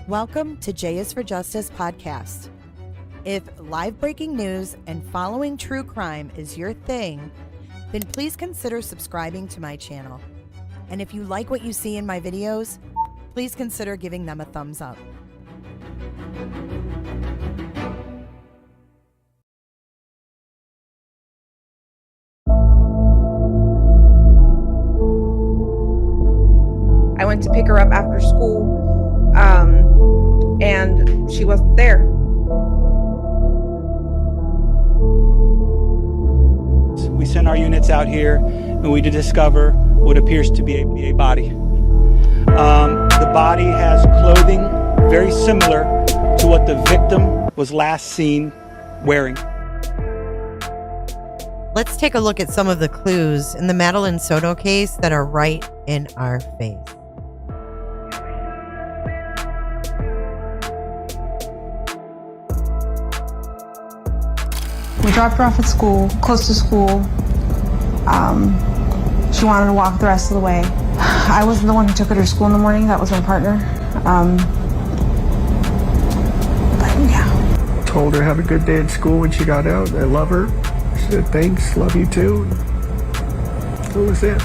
Welcome to J is for Justice podcast. If live breaking news and following true crime is your thing, then please consider subscribing to my channel. And if you like what you see in my videos, please consider giving them a thumbs up. I went to pick her up after school, and she wasn't there. We sent our units out here, and we did discover what appears to be a body. The body has clothing very similar to what the victim was last seen wearing. Let's take a look at some of the clues in the Madeline Soto case that are right in our face. We dropped her off at school, close to school. She wanted to walk the rest of the way. I wasn't the one who took her to school in the morning. That was my partner. But yeah. Told her have a good day at school when she got out. I love her. She said thanks, love you too. That was it.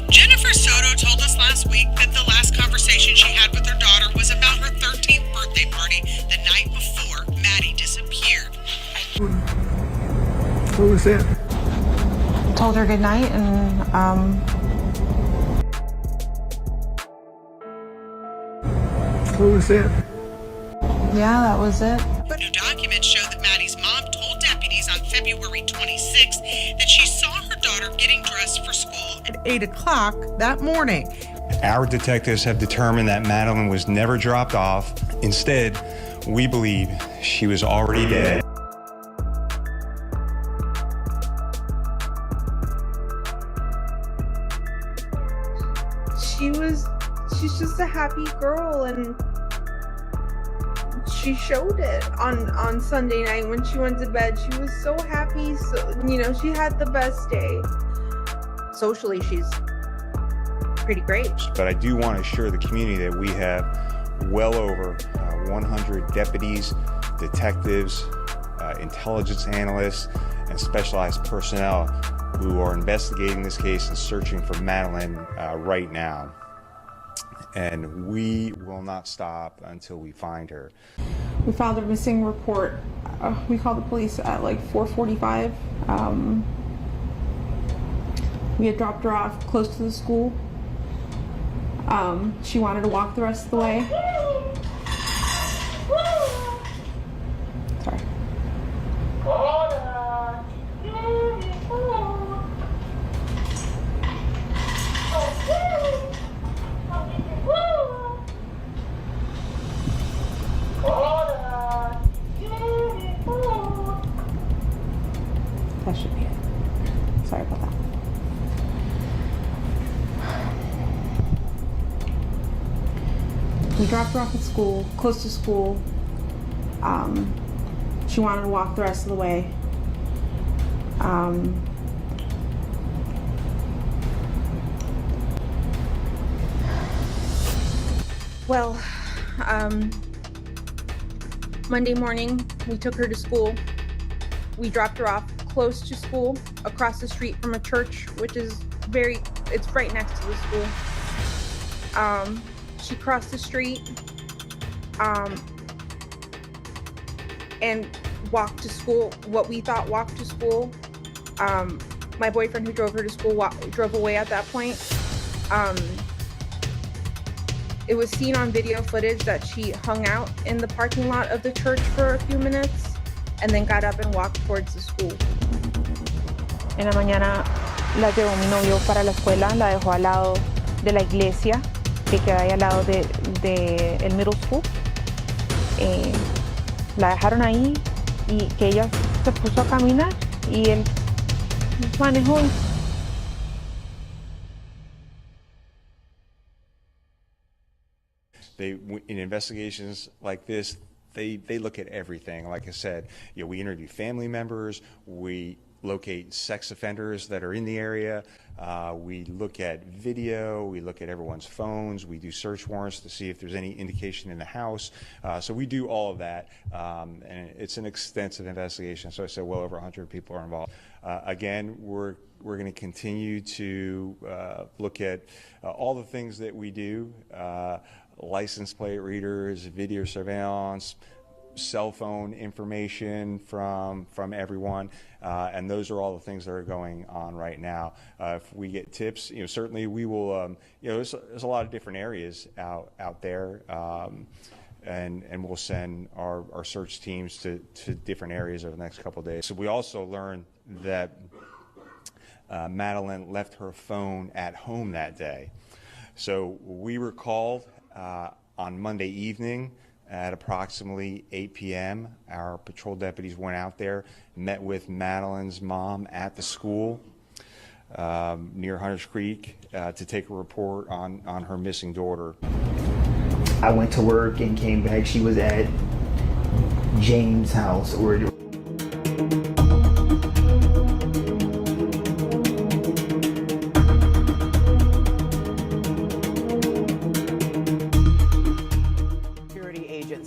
Jennifer Soto told us last week that the last conversation she had with her daughter was about her 13th birthday party the night before Maddie disappeared. That was it. Told her good night and That was it. yeah, that was it. New documents show that Maddie's mom told deputies on February 26th that she saw her daughter getting dressed for school at 8 o'clock that morning. Our detectives have determined that Madeline was never dropped off. Instead, we believe she was already dead. She's just a happy girl, and she showed it on Sunday night when she went to bed. She was so happy, so she had the best day. Socially, she's pretty great. But I do want to assure the community that we have well over 100 deputies, detectives, intelligence analysts, and specialized personnel who are investigating this case and searching for Madeline right now. And we will not stop until we find her. We filed a missing report. We called the police at like 4:45. We had dropped her off close to the school. She wanted to walk the rest of the way. Sorry. That should be it. Sorry about that. We dropped her off at school, close to school. She wanted to walk the rest of the way. Well, Monday morning, we took her to school. We dropped her off close to school, across the street from a church, which is it's right next to the school. She crossed the street, and walked to school, what we thought walked to school. My boyfriend who drove her to school drove away at that point. It was seen on video footage that she hung out in the parking lot of the church for a few minutes and then got up and walked towards the school. En la mañana la llevó mi novio para la escuela, la dejó al lado de la iglesia que queda ahí al lado de el middle school. La dejaron ahí y que ella se puso a caminar y él manejó. In investigations like this, they look at everything. Like I said, we interview family members, we locate sex offenders that are in the area. We look at video, we look at everyone's phones, we do search warrants to see if there's any indication in the house. So we do all of that, and it's an extensive investigation. So I said well over 100 people are involved. Again, we're going to continue to look at all the things that we do, license plate readers, video surveillance, cell phone information from everyone, and those are all the things that are going on right now. If we get tips, certainly we will. There's a lot of different areas out there, and we'll send our search teams to different areas over the next couple of days. So we also learned that Madeline left her phone at home that day. So we were called on Monday evening at approximately 8 p.m. Our patrol deputies went out there, met with Madeline's mom at the school near Hunters Creek to take a report on her missing daughter. I went to work and came back. She was at James' house.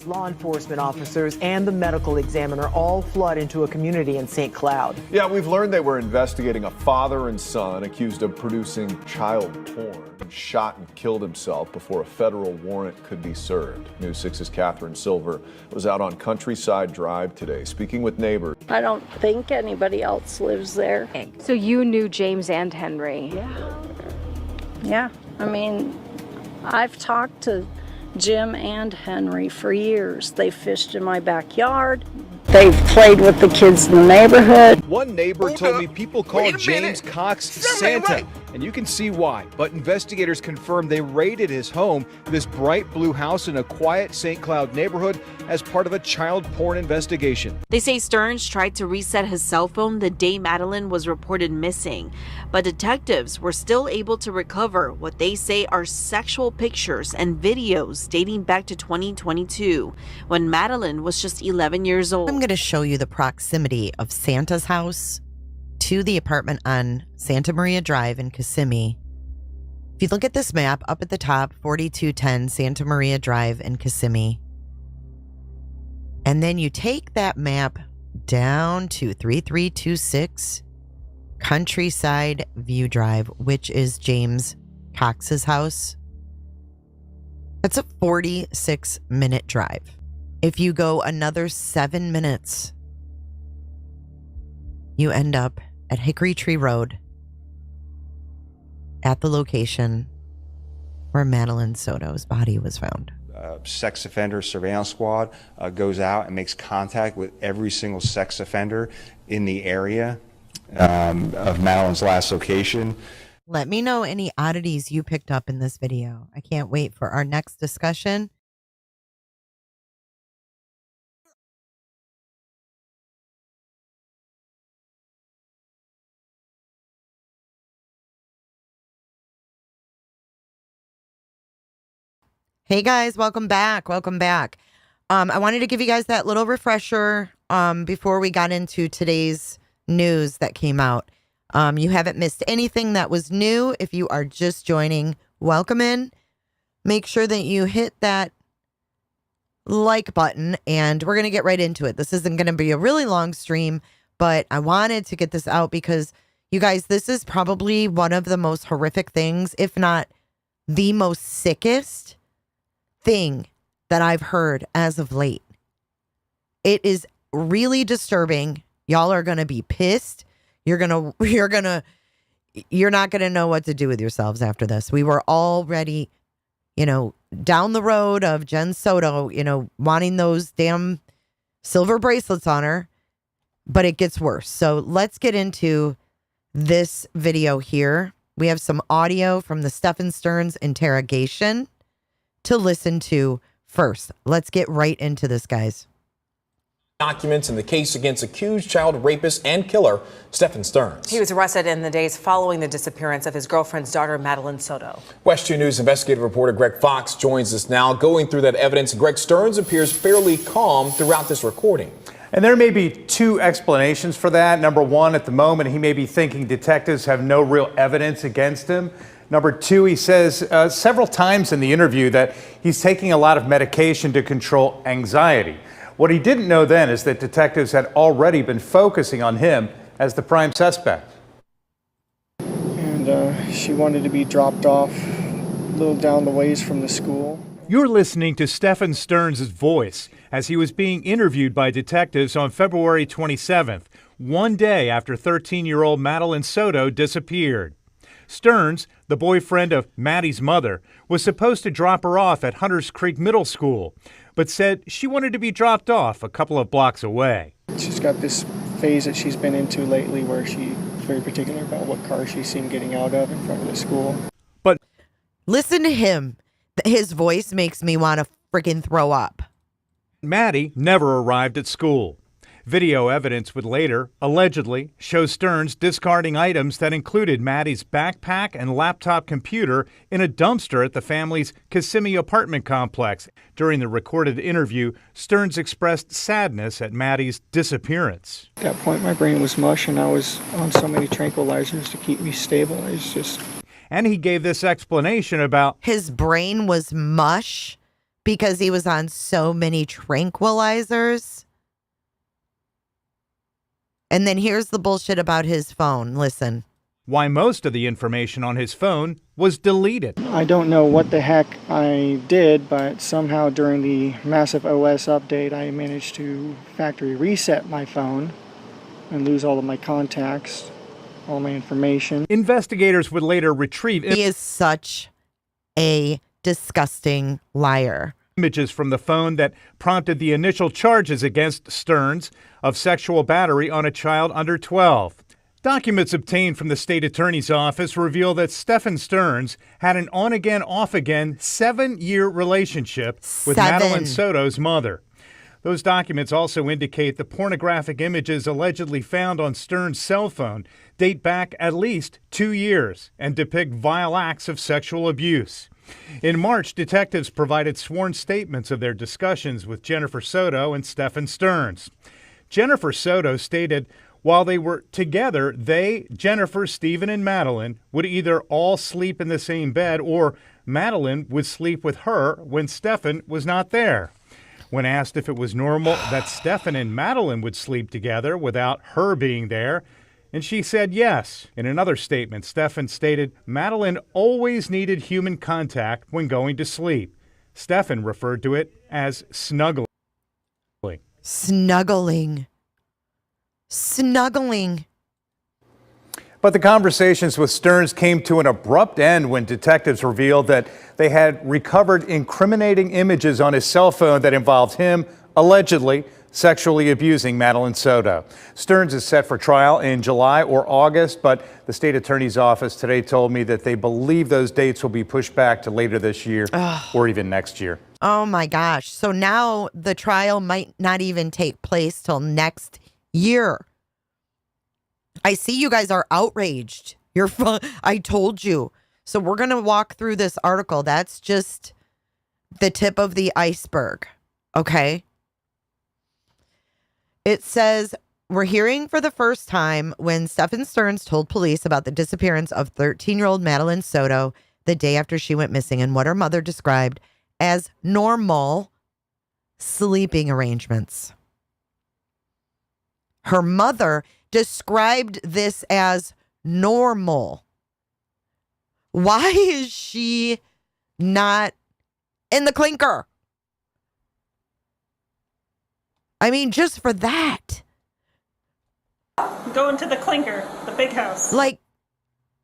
Law enforcement officers and the medical examiner all flood into a community in St. Cloud. Yeah, we've learned they were investigating a father and son accused of producing child porn. Shot and killed himself before a federal warrant could be served. News 6's Catherine Silver was out on Countryside Drive today, speaking with neighbors. I don't think anybody else lives there. So you knew James and Henry? Yeah. I mean, I've talked to Jim and Henry for years. They fished in my backyard. They've played with the kids in the neighborhood. One neighbor told me people call James Cox Santa, and you can see why. But investigators confirmed they raided his home, this bright blue house in a quiet St. Cloud neighborhood, as part of a child porn investigation. They say Stearns tried to reset his cell phone the day Madeline was reported missing, but detectives were still able to recover what they say are sexual pictures and videos dating back to 2022, when Madeline was just 11 years old. I'm going to show you the proximity of Santa's house to the apartment on Santa Maria Drive in Kissimmee. If you look at this map up at the top, 4210 Santa Maria Drive in Kissimmee, and then you take that map down to 3326 Countryside View Drive, which is James Cox's house. That's a 46-minute drive. If you go another 7 minutes, you end up at Hickory Tree Road at the location where Madeline Soto's body was found. Sex offender surveillance squad goes out and makes contact with every single sex offender in the area of Madeline's last location. Let me know any oddities you picked up in this video. I can't wait for our next discussion. Hey guys, welcome back. Welcome back. I wanted to give you guys that little refresher before we got into today's news that came out. You haven't missed anything that was new. If you are just joining, welcome in. Make sure that you hit that like button, and we're going to get right into it. This isn't going to be a really long stream, but I wanted to get this out because, you guys, this is probably one of the most horrific things, if not the most sickest thing that I've heard as of late. It is really disturbing. Y'all are going to be pissed. You're not going to know what to do with yourselves after this. We were already, down the road of Jen Soto, wanting those damn silver bracelets on her, but it gets worse. So let's get into this video here. We have some audio from the Stephen Stearns interrogation to listen to first. Let's get right into this, guys. Documents in the case against accused child rapist and killer Stephen Stearns. He was arrested in the days following the disappearance of his girlfriend's daughter, Madeline Soto. WESH 2 News investigative reporter Greg Fox joins us now, going through that evidence. Greg, Stearns appears fairly calm throughout this recording. And there may be two explanations for that. Number one, at the moment, he may be thinking detectives have no real evidence against him. Number two, he says several times in the interview that he's taking a lot of medication to control anxiety. What he didn't know then is that detectives had already been focusing on him as the prime suspect. And she wanted to be dropped off a little down the ways from the school. You're listening to Stephen Stearns' voice as he was being interviewed by detectives on February 27th, one day after 13-year-old Madeline Soto disappeared. Stearns, the boyfriend of Maddie's mother, was supposed to drop her off at Hunters Creek Middle School, but said she wanted to be dropped off a couple of blocks away. She's got this phase that she's been into lately where she's very particular about what car she's seen getting out of in front of the school. But listen to him. His voice makes me want to freaking throw up. Maddie never arrived at school. Video evidence would later, allegedly, show Stearns discarding items that included Maddie's backpack and laptop computer in a dumpster at the family's Kissimmee apartment complex. During the recorded interview, Stearns expressed sadness at Maddie's disappearance. At that point, my brain was mush, and I was on so many tranquilizers to keep me stabilized. And he gave this explanation about his brain was mush because he was on so many tranquilizers. And then here's the bullshit about his phone. Listen. Why most of the information on his phone was deleted. I don't know what the heck I did, but somehow during the massive OS update, I managed to factory reset my phone and lose all of my contacts, all my information. Investigators would later retrieve... He is such a disgusting liar. Images from the phone that prompted the initial charges against Stearns of sexual battery on a child under 12. Documents obtained from the state attorney's office reveal that Stephen Stearns had an on-again, off-again 7-year relationship with Madeline Soto's mother. Those documents also indicate the pornographic images allegedly found on Stearns' cell phone date back at least 2 years and depict vile acts of sexual abuse. In March, detectives provided sworn statements of their discussions with Jennifer Soto and Stephen Stearns. Jennifer Soto stated while they were together, they, Jennifer, Stephen, and Madeline, would either all sleep in the same bed or Madeline would sleep with her when Stephen was not there. When asked if it was normal that Stephen and Madeline would sleep together without her being there, and she said yes. In another statement, Stephen stated Madeline always needed human contact when going to sleep. Stephen referred to it as snuggling. Snuggling. But the conversations with Stearns came to an abrupt end when detectives revealed that they had recovered incriminating images on his cell phone that involved him allegedly sexually abusing Madeline Soto. Stearns is set for trial in July or August, but the state attorney's office today told me that they believe those dates will be pushed back to later this year or even next year. Oh my gosh. So now the trial might not even take place till next year. I see you guys are outraged. You're fun. I told you. So we're going to walk through this article. That's just the tip of the iceberg. Okay. It says, we're hearing for the first time when Stephen Stearns told police about the disappearance of 13-year-old Madeline Soto the day after she went missing and what her mother described as normal sleeping arrangements. Her mother described this as normal. Why is she not in the clinker? I mean, just for that. Go into the clinker, the big house. Like,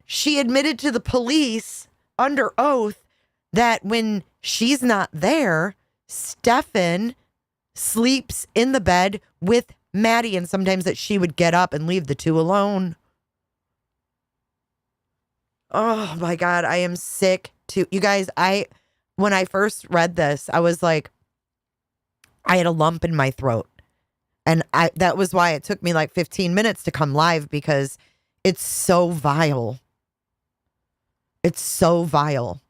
she admitted to the police under oath that when she's not there, Stephen sleeps in the bed with Maddie, and sometimes that she would get up and leave the two alone. Oh my God, I am sick to you guys. When I first read this, I was like, I had a lump in my throat. And that was why it took me like 15 minutes to come live, because it's so vile. It's so vile.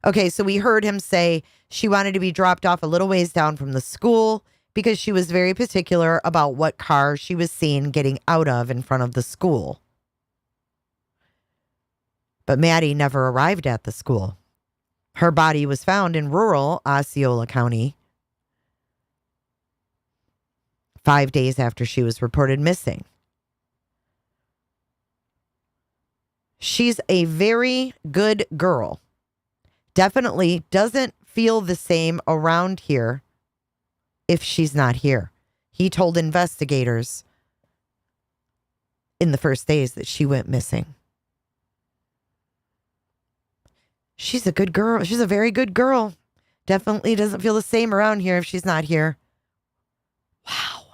Okay, so we heard him say she wanted to be dropped off a little ways down from the school because she was very particular about what car she was seen getting out of in front of the school. But Maddie never arrived at the school. Her body was found in rural Osceola County 5 days after she was reported missing. She's a very good girl. Definitely doesn't feel the same around here if she's not here. He told investigators in the first days that she went missing. She's a good girl. She's a very good girl. Definitely doesn't feel the same around here if she's not here. Wow.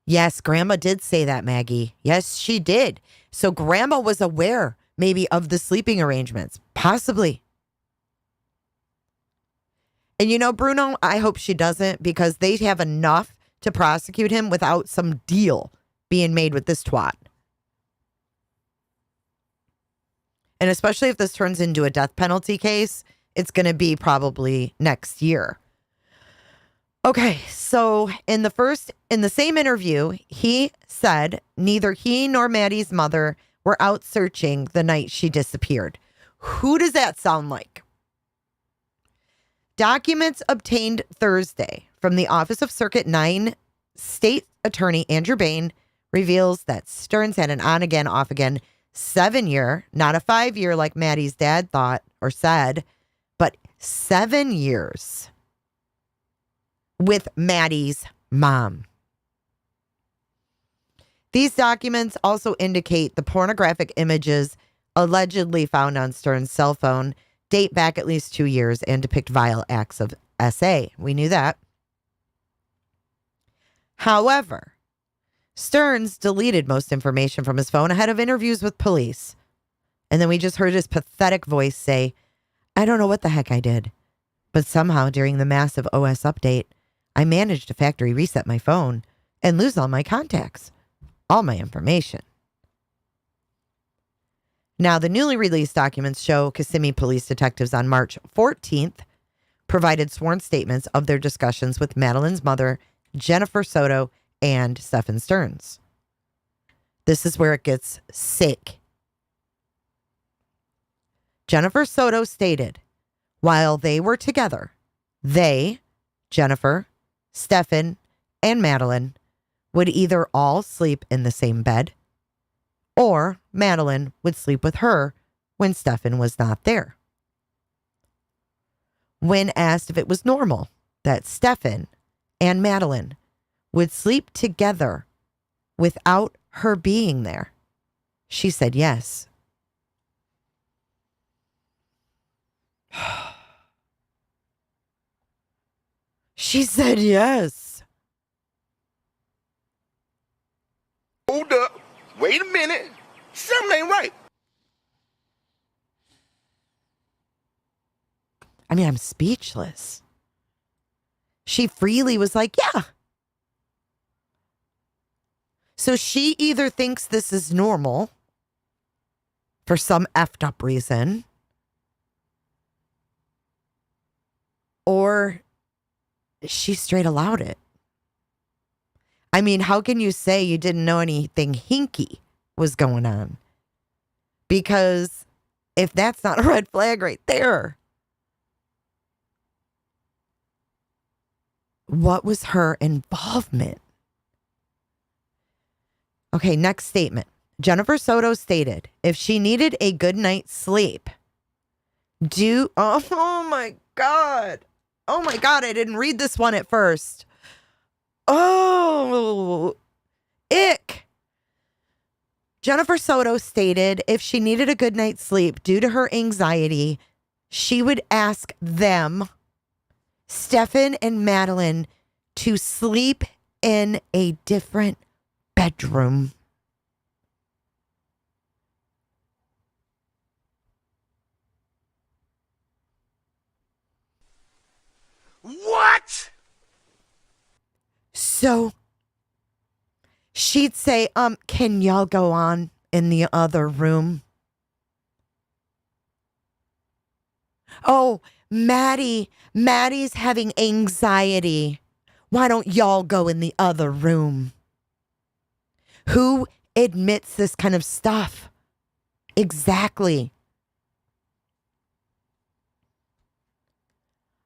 Yes, Grandma did say that, Maggie. Yes, she did. So Grandma was aware maybe of the sleeping arrangements. Possibly. And you know, Bruno, I hope she doesn't, because they have enough to prosecute him without some deal being made with this twat. And especially if this turns into a death penalty case, it's going to be probably next year. Okay, so in the same interview, he said neither he nor Maddie's mother were out searching the night she disappeared. Who does that sound like? Documents obtained Thursday from the Office of Circuit 9 State Attorney Andrew Bain reveals that Stearns had an on-again, off-again 7-year, not a 5-year like Maddie's dad thought or said, but 7 years with Maddie's mom. These documents also indicate the pornographic images allegedly found on Stearns' cell phone date back at least 2 years and depict vile acts of SA. We knew that. However, Stearns deleted most information from his phone ahead of interviews with police. And then we just heard his pathetic voice say, "I don't know what the heck I did, but somehow during the massive OS update, I managed to factory reset my phone and lose all my contacts, all my information." Now, the newly released documents show Kissimmee police detectives on March 14th provided sworn statements of their discussions with Madeline's mother, Jennifer Soto, and Stephen Stearns. This is where it gets sick. Jennifer Soto stated, while they were together, they, Jennifer, Stephen, and Madeline, would either all sleep in the same bed, or Madeline would sleep with her when Stephen was not there. When asked if it was normal that Stephen and Madeline would sleep together without her being there, she said yes. She said yes. Hold up. Wait a minute. Something ain't right. I mean, I'm speechless. She freely was like, yeah. So she either thinks this is normal for some effed up reason, or she straight allowed it. I mean, how can you say you didn't know anything hinky was going on? Because if that's not a red flag right there, what was her involvement? Okay, next statement. Jennifer Soto stated, if she needed a good night's sleep, oh my God. Oh my God, I didn't read this one at first. Oh, ick. Jennifer Soto stated if she needed a good night's sleep due to her anxiety, she would ask them, Stephen and Madeline, to sleep in a different bedroom. What? So she'd say, can y'all go on in the other room? Oh, Maddie's having anxiety. Why don't y'all go in the other room? Who admits this kind of stuff? Exactly.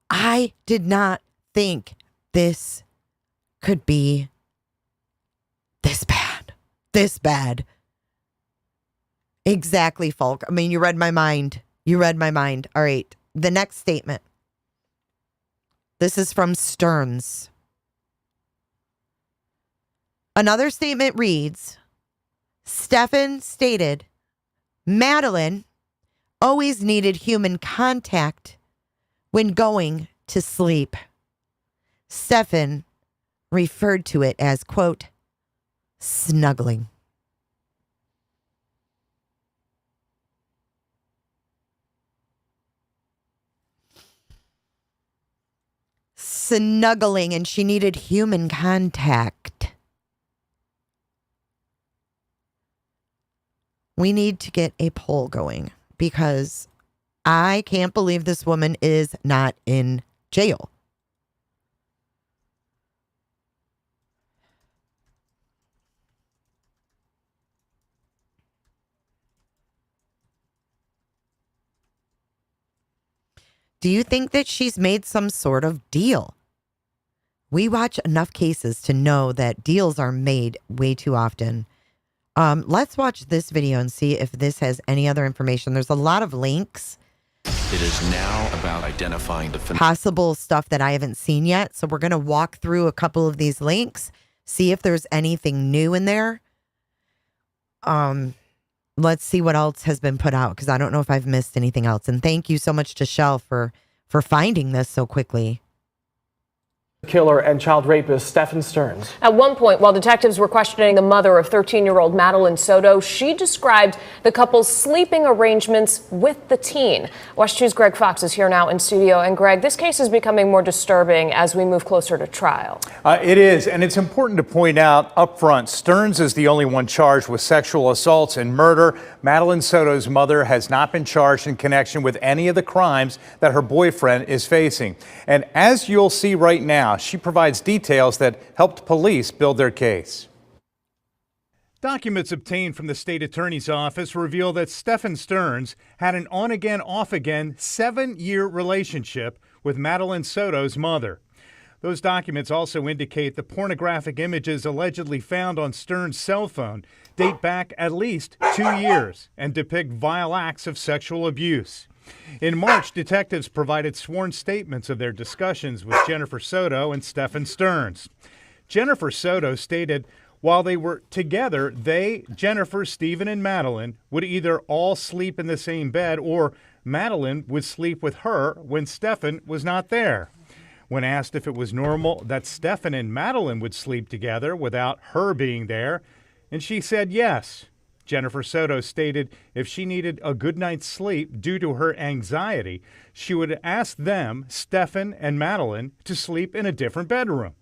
I did not think this could be this bad. This bad. Exactly, Falk. I mean, you read my mind. You read my mind. All right. The next statement. This is from Stearns. Another statement reads, Stefan stated, Madeline always needed human contact when going to sleep. Stefan referred to it as, quote, snuggling. Snuggling, and she needed human contact. We need to get a poll going because I can't believe this woman is not in jail. Do you think that she's made some sort of deal? We watch enough cases to know that deals are made way too often. Let's watch this video and see if this has any other information. There's a lot of links. It is now about identifying the possible stuff that I haven't seen yet. So we're going to walk through a couple of these links, see if there's anything new in there. Let's see what else has been put out because I don't know if I've missed anything else. And thank you so much to Shell for finding this so quickly. Killer and child rapist Stefan Stearns. At one point, while detectives were questioning the mother of 13-year-old Madeline Soto, she described the couple's sleeping arrangements with the teen. WESH 2's Greg Fox is here now in studio. And Greg, this case is becoming more disturbing as we move closer to trial. It is, and it's important to point out up front, Stearns is the only one charged with sexual assaults and murder. Madeline Soto's mother has not been charged in connection with any of the crimes that her boyfriend is facing. And as you'll see right now, she provides details that helped police build their case. Documents obtained from the state attorney's office reveal that Stefan Stearns had an on-again, off-again 7-year relationship with Madeline Soto's mother. Those documents also indicate the pornographic images allegedly found on Stearns' cell phone date back at least 2 years and depict vile acts of sexual abuse. In March, detectives provided sworn statements of their discussions with Jennifer Soto and Stefan Stearns. Jennifer Soto stated while they were together, they, Jennifer, Stephen, and Madeline, would either all sleep in the same bed or Madeline would sleep with her when Stefan was not there. When asked if it was normal that Stefan and Madeline would sleep together without her being there, and she said yes. Jennifer Soto stated if she needed a good night's sleep due to her anxiety, she would ask them, Stefan and Madeline, to sleep in a different bedroom.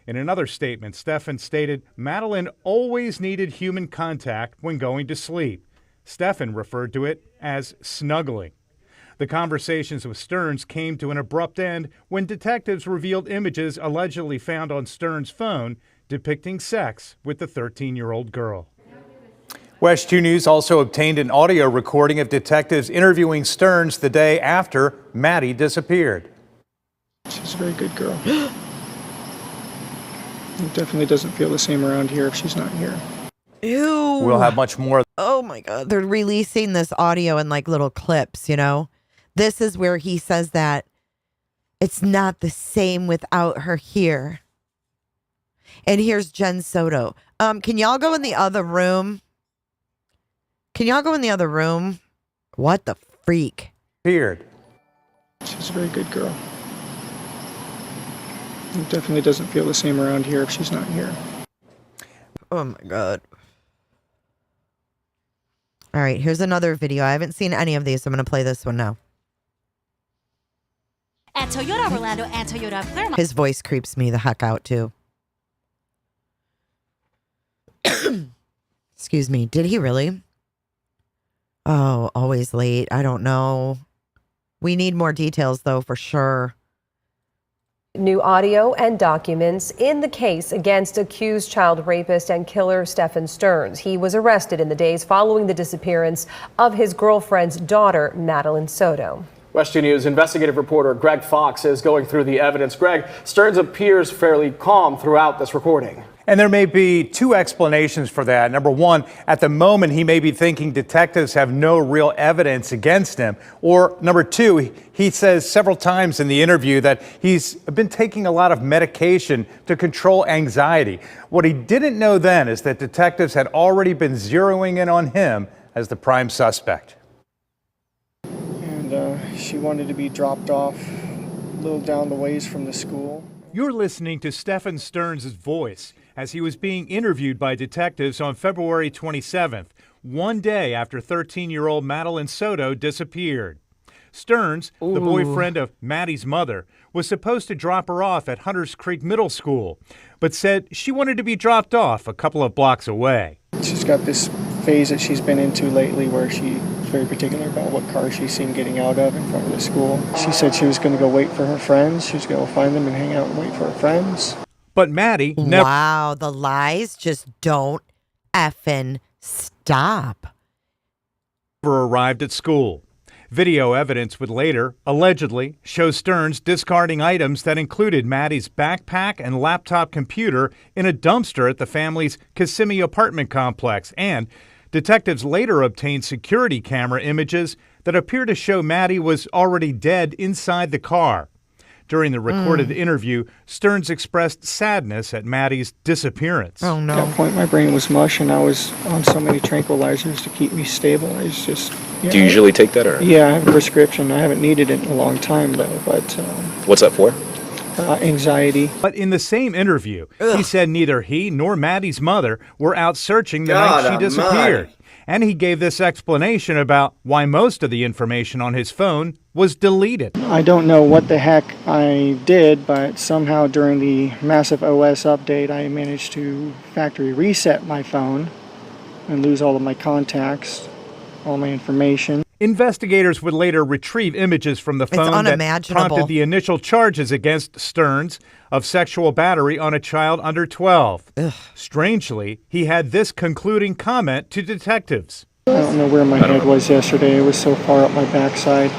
In another statement, Stefan stated Madeline always needed human contact when going to sleep. Stefan referred to it as snuggling. The conversations with Stearns came to an abrupt end when detectives revealed images allegedly found on Stearns' phone depicting sex with the 13-year-old girl. WESH 2 News also obtained an audio recording of detectives interviewing Stearns the day after Maddie disappeared. She's a very good girl. It definitely doesn't feel the same around here if she's not here. Ew. We'll have much more. Oh my God. They're releasing this audio in like little clips, you know? This is where he says that it's not the same without her here. And here's Jen Soto. Can y'all go in the other room? Can y'all go in the other room? What the freak? Appeared. She's a very good girl. It definitely doesn't feel the same around here if she's not here. Oh my God. All right, here's another video. I haven't seen any of these, so I'm going to play this one now. At Toyota Orlando and Toyota Clermont. His voice creeps me the heck out, too. Excuse me. Did he really? Oh, always late. I don't know. We need more details, though, for sure. New audio and documents in the case against accused child rapist and killer Stephen Stearns. He was arrested in the days following the disappearance of his girlfriend's daughter, Madeline Soto. WESH 2 News investigative reporter Greg Fox is going through the evidence. Greg, Stearns appears fairly calm throughout this recording. And there may be two explanations for that. Number one, at the moment, he may be thinking detectives have no real evidence against him. Or number two, he says several times in the interview that he's been taking a lot of medication to control anxiety. What he didn't know then is that detectives had already been zeroing in on him as the prime suspect. And she wanted to be dropped off a little down the ways from the school. You're listening to Stephen Stearns' voice as he was being interviewed by detectives on February 27th, one day after 13-year-old Madeline Soto disappeared. Stearns, the boyfriend of Maddie's mother, was supposed to drop her off at Hunters Creek Middle School, but said she wanted to be dropped off a couple of blocks away. She's got this phase that she's been into lately where she's very particular about what car she's seen getting out of in front of the school. She said she was going to go wait for her friends. She was going to go find them and hang out and wait for her friends. But Maddie never... Wow, the lies just don't effing stop. ...arrived at school. Video evidence would later, allegedly, show Stearns discarding items that included Maddie's backpack and laptop computer in a dumpster at the family's Kissimmee apartment complex. And detectives later obtained security camera images that appear to show Maddie was already dead inside the car. During the recorded interview, Stearns expressed sadness at Maddie's disappearance. Oh, no. At that point, my brain was mush, and I was on so many tranquilizers to keep me stable. I was just... Do you usually take that, or? Yeah, I have a prescription. I haven't needed it in a long time, though, but... What's that for? Anxiety. But in the same interview, he said neither he nor Maddie's mother were out searching the night she disappeared. And he gave this explanation about why most of the information on his phone was deleted. I don't know what the heck I did, but somehow during the massive OS update, I managed to factory reset my phone and lose all of my contacts, all my information. Investigators would later retrieve images from the phone that prompted the initial charges against Stearns of sexual battery on a child under 12. Strangely, he had this concluding comment to detectives. I don't know where my head was yesterday. It was so far up my backside.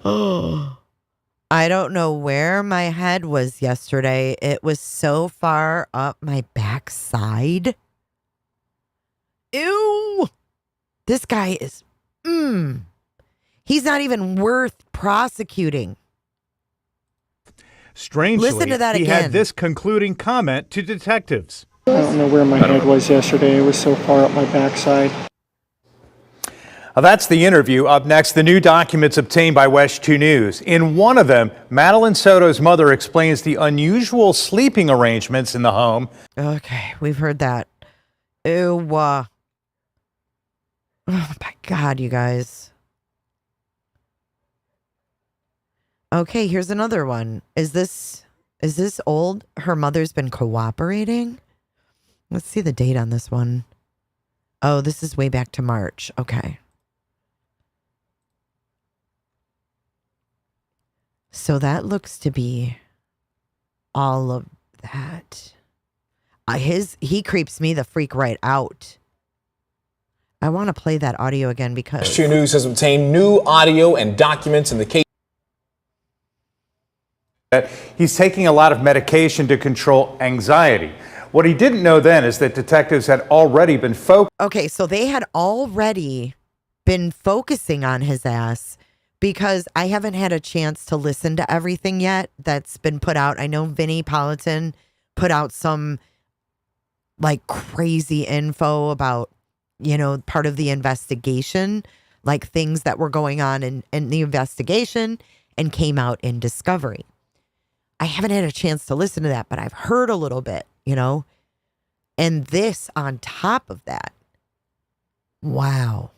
I don't know where my head was yesterday. It was so far up my backside. Ew! This guy is... He's not even worth prosecuting. Strangely, listen to that he again. had this concluding comment to detectives. I don't know where my head was yesterday. It was so far up my backside. That's the interview. Up next, the new documents obtained by WESH 2 News. In one of them, Madeline Soto's mother explains the unusual sleeping arrangements in the home. Okay, we've heard that. Ew. Oh my God, you guys. Okay, here's another one. Is this old? Her mother's been cooperating? Let's see the date on this one. Oh, this is way back to March. Okay. So that looks to be all of that. He creeps me the freak right out. I want to play that audio again because... WESH 2 News has obtained new audio and documents in the case. He's taking a lot of medication to control anxiety. What he didn't know then is that detectives had already been focused. Okay, so they had already been focusing on his ass because I haven't had a chance to listen to everything yet that's been put out. I know Vinnie Politan put out some like crazy info about, you know, part of the investigation, like things that were going on in the investigation and came out in discovery. I haven't had a chance to listen to that, but I've heard a little bit, you know, and this on top of that. Wow.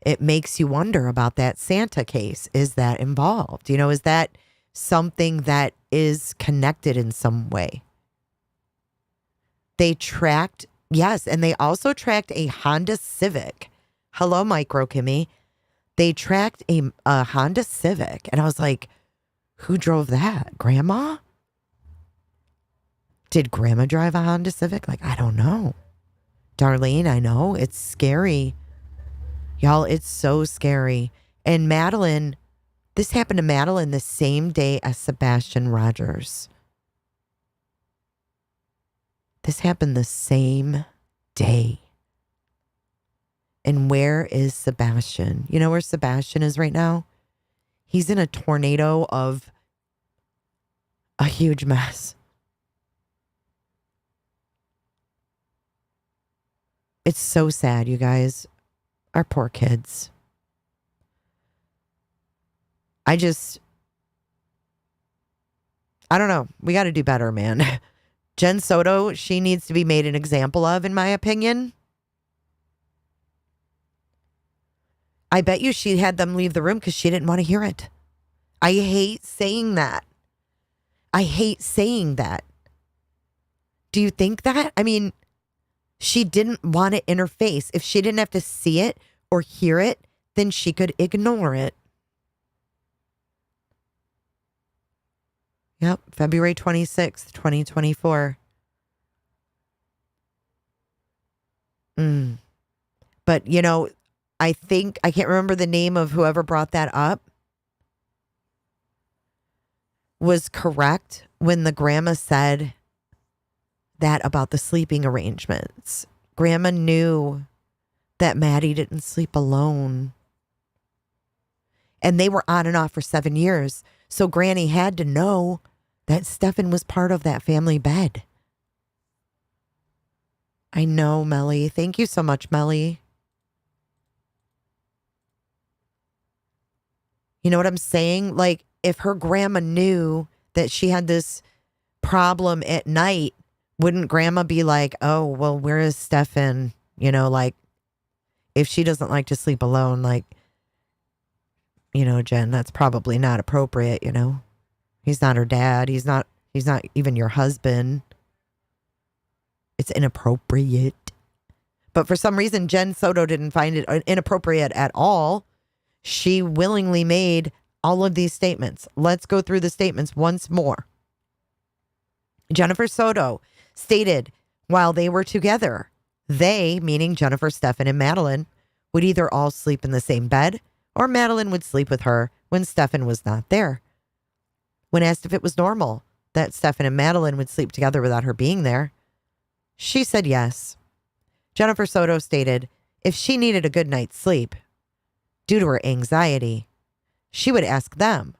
It makes you wonder about that Santa case. Is that involved? You know, is that something that is connected in some way? They tracked, yes, and they also tracked a Honda Civic. Hello, Micro Kimmy. they tracked a Honda Civic. And I was like, who drove that? Grandma? Did Grandma drive a Honda Civic? Like, I don't know. Darlene, I know. It's scary. Y'all, it's so scary. And Madeline, this happened to Madeline the same day as Sebastian Rogers. This happened the same day. And where is Sebastian? You know where Sebastian is right now? He's in a tornado of a huge mess. It's so sad, you guys. Our poor kids. I don't know. We got to do better, man. Jen Soto, she needs to be made an example of, in my opinion. I bet you she had them leave the room because she didn't want to hear it. I hate saying that. I hate saying that. Do you think that? I mean, she didn't want it in her face. If she didn't have to see it or hear it, then she could ignore it. Yep, February 26th, 2024. But, you know, I can't remember the name of whoever brought that up, was correct when the grandma said that about the sleeping arrangements. Grandma knew that Maddie didn't sleep alone. And they were on and off for 7 years. So Granny had to know that Stefan was part of that family bed. I know, Melly. Thank you so much, Melly. You know what I'm saying? Like, if her grandma knew that she had this problem at night, wouldn't grandma be like, oh, well, where is Stefan? You know, like, if she doesn't like to sleep alone, like, you know, Jen, that's probably not appropriate, you know? He's not her dad. He's not even your husband. It's inappropriate. But for some reason, Jen Soto didn't find it inappropriate at all. She willingly made all of these statements. Let's go through the statements once more. Jennifer Soto stated while they were together, they, meaning Jennifer, Stefan, and Madeline, would either all sleep in the same bed or Madeline would sleep with her when Stefan was not there. When asked if it was normal that Stefan and Madeline would sleep together without her being there, she said yes. Jennifer Soto stated if she needed a good night's sleep due to her anxiety, she would ask them,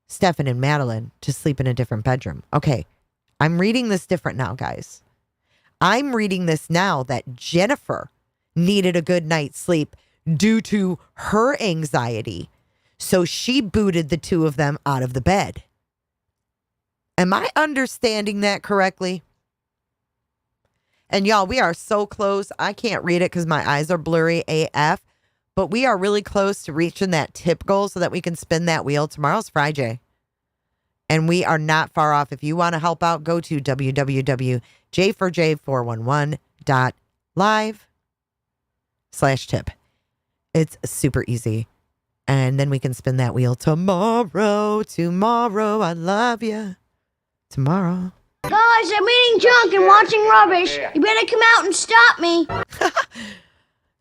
Stefan and Madeline, to sleep in a different bedroom. Okay, I'm reading this different now, guys. I'm reading this now that Jennifer needed a good night's sleep due to her anxiety. So she booted the two of them out of the bed. Am I understanding that correctly? And y'all, we are so close. I can't read it because my eyes are blurry AF. But we are really close to reaching that tip goal so that we can spin that wheel. Tomorrow's Friday. And we are not far off. If you want to help out, go to www.j4j411.live/tip. It's super easy. And then we can spin that wheel tomorrow. Tomorrow. I love you. Tomorrow. Guys, I'm eating junk and watching rubbish. You better come out and stop me.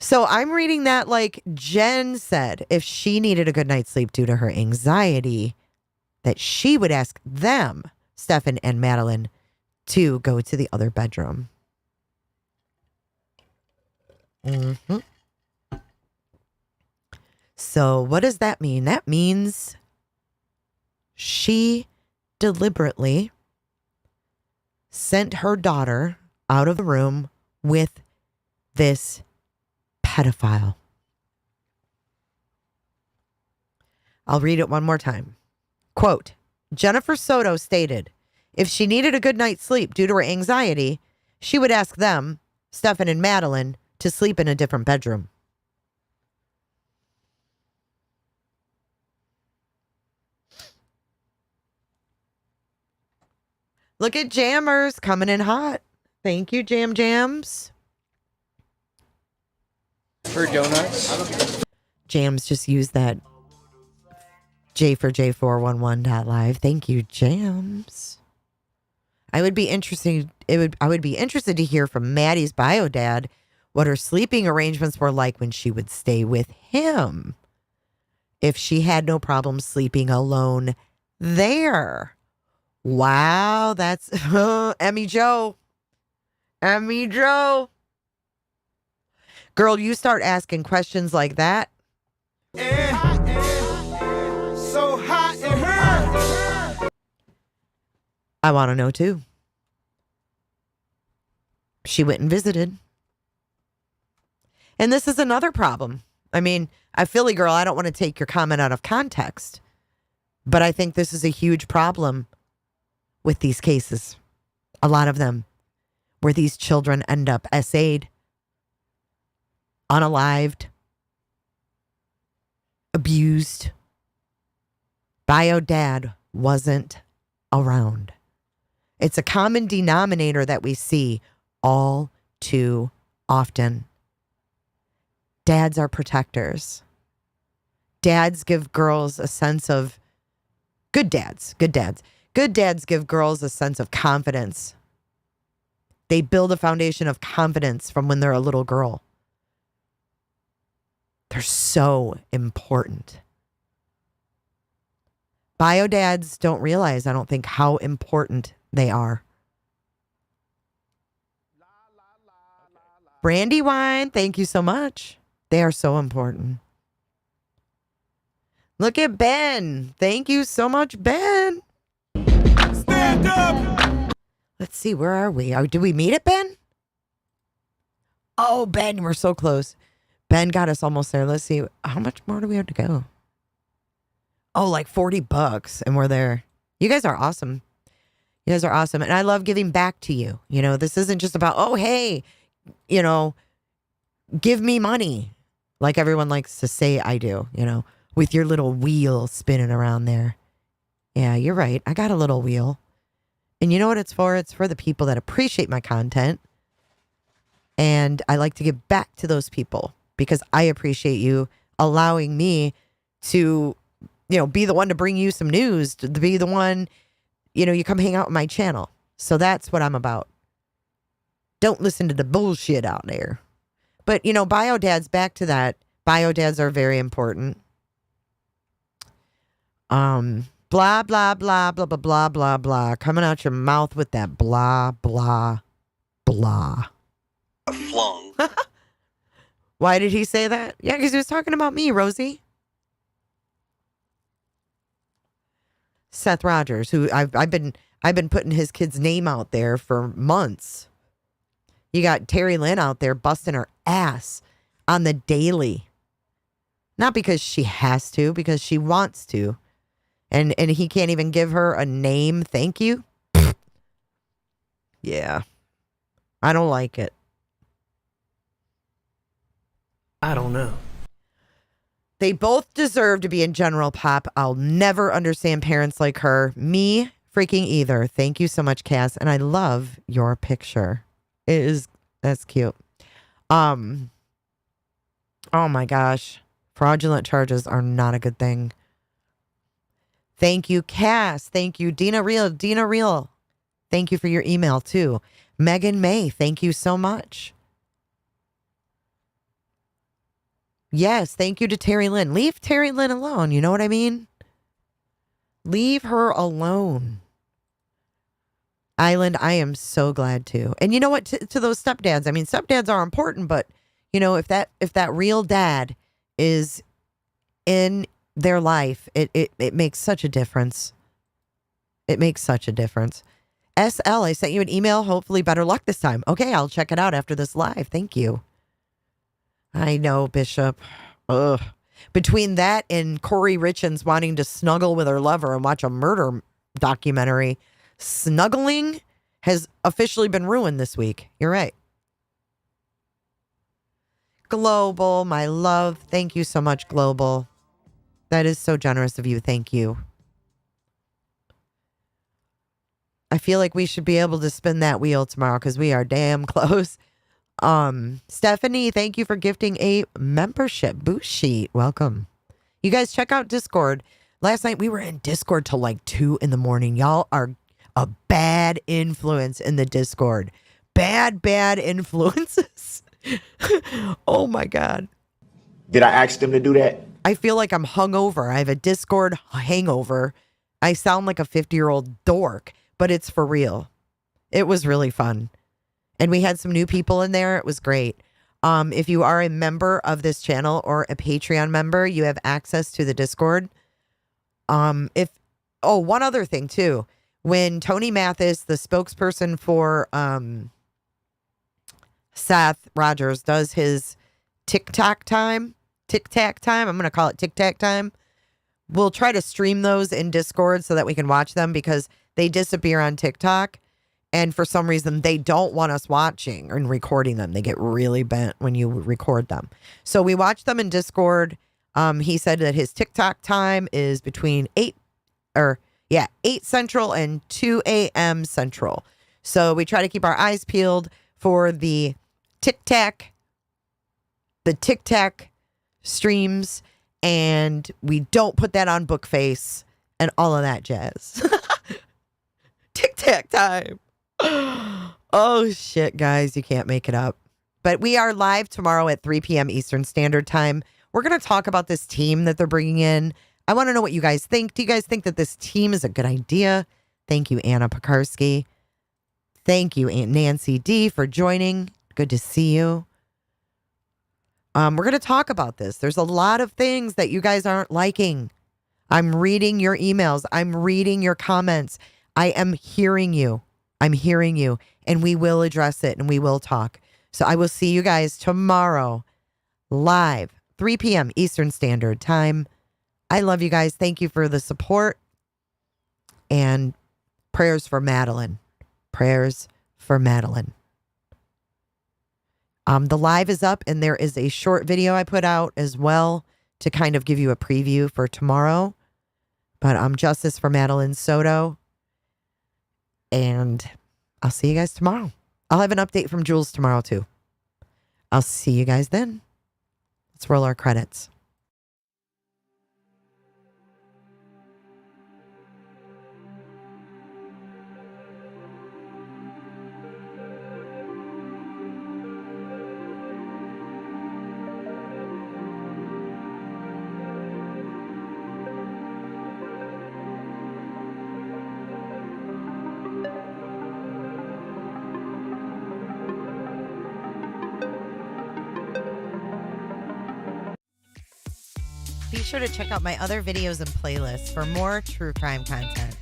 So I'm reading that like Jen said, if she needed a good night's sleep due to her anxiety, that she would ask them, Stefan and Madeline, to go to the other bedroom. So what does that mean? That means she deliberately sent her daughter out of the room with this pedophile. I'll read it one more time. Quote, Jennifer Soto stated, if she needed a good night's sleep due to her anxiety, she would ask them, Stefan and Madeline, to sleep in a different bedroom. Look at Jammers coming in hot. Thank you, Jams. For donuts. Jams just used that J for J411.live. Thank you, Jams. I would be interested to hear from Maddie's bio dad what her sleeping arrangements were like when she would stay with him. If she had no problem sleeping alone there. Wow, that's Emmy Joe. Emmy Joe. Girl, you start asking questions like that. So hot in her. I want to know too. She went and visited. And this is another problem. I mean, Philly girl, I don't want to take your comment out of context, but I think this is a huge problem with these cases. A lot of them where these children end up SA'd, unalived, abused. Bio dad wasn't around. It's a common denominator that we see all too often. Dads are protectors. Dads give girls a sense of, good dads give girls a sense of confidence. They build a foundation of confidence from when they're a little girl. They're so important. Bio dads don't realize, I don't think, how important they are. Brandywine, thank you so much. They are so important. Look at Ben. Thank you so much, Ben. Stand up. Let's see, where are we? Did we meet at Ben? Oh, Ben, we're so close. Ben got us almost there. Let's see, how much more do we have to go? Oh, like $40, and we're there. You guys are awesome. You guys are awesome. And I love giving back to you. You know, this isn't just about, oh, hey, you know, give me money. Like everyone likes to say I do, you know, with your little wheel spinning around there. Yeah, you're right. I got a little wheel. And you know what it's for? It's for the people that appreciate my content. And I like to give back to those people because I appreciate you allowing me to, you know, be the one to bring you some news, to be the one, you know, you come hang out on my channel. So that's what I'm about. Don't listen to the bullshit out there. But, you know, bio dads, back to that. Bio dads are very important. Blah, blah, blah, blah, blah, blah, blah, blah. Coming out your mouth with that blah, blah, blah. Flung. Why did he say that? Yeah, because he was talking about me, Rosie. Seth Rogers, who I've been putting his kid's name out there for months. You got Terry Lynn out there busting her ass on the daily. Not because she has to, because she wants to. And he can't even give her a name. Thank you. Yeah. I don't like it. I don't know. They both deserve to be in general pop. I'll never understand parents like her. Me freaking either. Thank you so much, Cass. And I love your picture. That's cute. Oh my gosh. Fraudulent charges are not a good thing. Thank you, Cass. Thank you, Dina Real. Thank you for your email too. Megan May, thank you so much. Yes, thank you to Terry Lynn. Leave Terry Lynn alone. You know what I mean? Leave her alone. Island, I am so glad to. And you know what? To those stepdads, I mean, stepdads are important, but you know, if that real dad is in their life, it makes such a difference. It makes such a difference. SL, I sent you an email. Hopefully better luck this time. Okay, I'll check it out after this live. Thank you. I know, Bishop. Ugh. Between that and Corey Richens wanting to snuggle with her lover and watch a murder documentary, snuggling has officially been ruined this week. You're right. Global, my love. Thank you so much, Global. That is so generous of you. Thank you. I feel like we should be able to spin that wheel tomorrow because we are damn close. Stephanie, thank you for gifting a membership boost sheet. Welcome. You guys check out Discord. Last night we were in Discord till like 2 a.m. Y'all are a bad influence in the Discord. Bad influences. Oh my God. Did I ask them to do that? I feel like I'm hungover. I have a Discord hangover. I sound like a 50-year-old dork, but it's for real. It was really fun. And we had some new people in there. It was great. If you are a member of this channel or a Patreon member, you have access to the Discord. One other thing too. When Tony Mathis, the spokesperson for Seth Rogers, does his TikTok time, I'm going to call it TikTok time. We'll try to stream those in Discord so that we can watch them because they disappear on TikTok. And for some reason, they don't want us watching and recording them. They get really bent when you record them. So we watch them in Discord. He said that his TikTok time is between 8 Central and 2 a.m. Central. So we try to keep our eyes peeled for the TikTok streams, and we don't put that on Bookface and all of that jazz. TikTok time. Oh shit, guys, you can't make it up. But we are live tomorrow at 3 p.m. Eastern Standard Time. We're going to talk about this team that they're bringing in. I want to know what you guys think. Do you guys think that this team is a good idea? Thank you, Anna Pekarsky. Thank you, Aunt Nancy D, for joining. Good to see you. We're going to talk about this. There's a lot of things that you guys aren't liking. I'm reading your emails. I'm reading your comments. I am hearing you. I'm hearing you, and we will address it, and we will talk. So I will see you guys tomorrow, live, 3 p.m. Eastern Standard Time. I love you guys. Thank you for the support, and prayers for Madeline. Prayers for Madeline. The live is up, and there is a short video I put out as well to kind of give you a preview for tomorrow. But justice for Madeline Soto. And I'll see you guys tomorrow. I'll have an update from Jules tomorrow, too. I'll see you guys then. Let's roll our credits. Be sure to check out my other videos and playlists for more true crime content.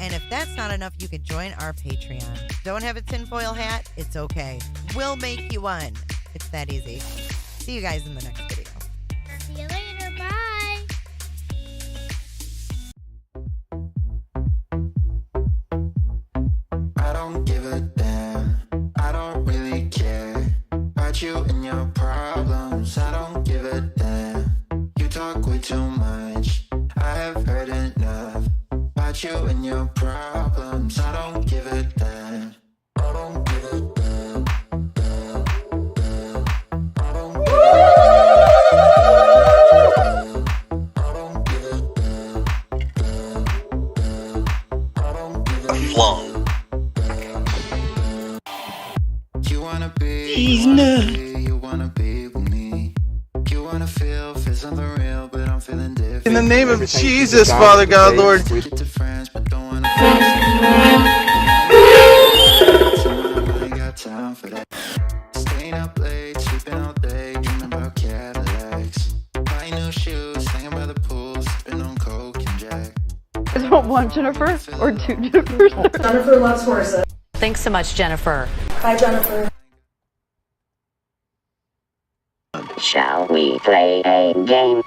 And if that's not enough, you can join our Patreon. Don't have a tinfoil hat? It's okay. We'll make you one. It's that easy. See you guys in the next video. See you later. Bye. I don't give a damn. I don't really care about you and your problems. I don't give a damn. You talk way too much. I have heard enough about you and your problems. I don't give a damn. I don't give a damn. I don't give a damn. You wanna be, you wanna be with me. You wanna feel something real, but I'm feeling different. In the name of Jesus, Father God, Lord. Staying up late, sleeping all day, dreaming about Cadillacs. Buying new shoes, hanging by the pool, sipping on Coke and Jack. Is it one Jennifer or two Jennifers? Jennifer loves horses. Thanks so much, Jennifer. Bye, Jennifer. Shall we play a game?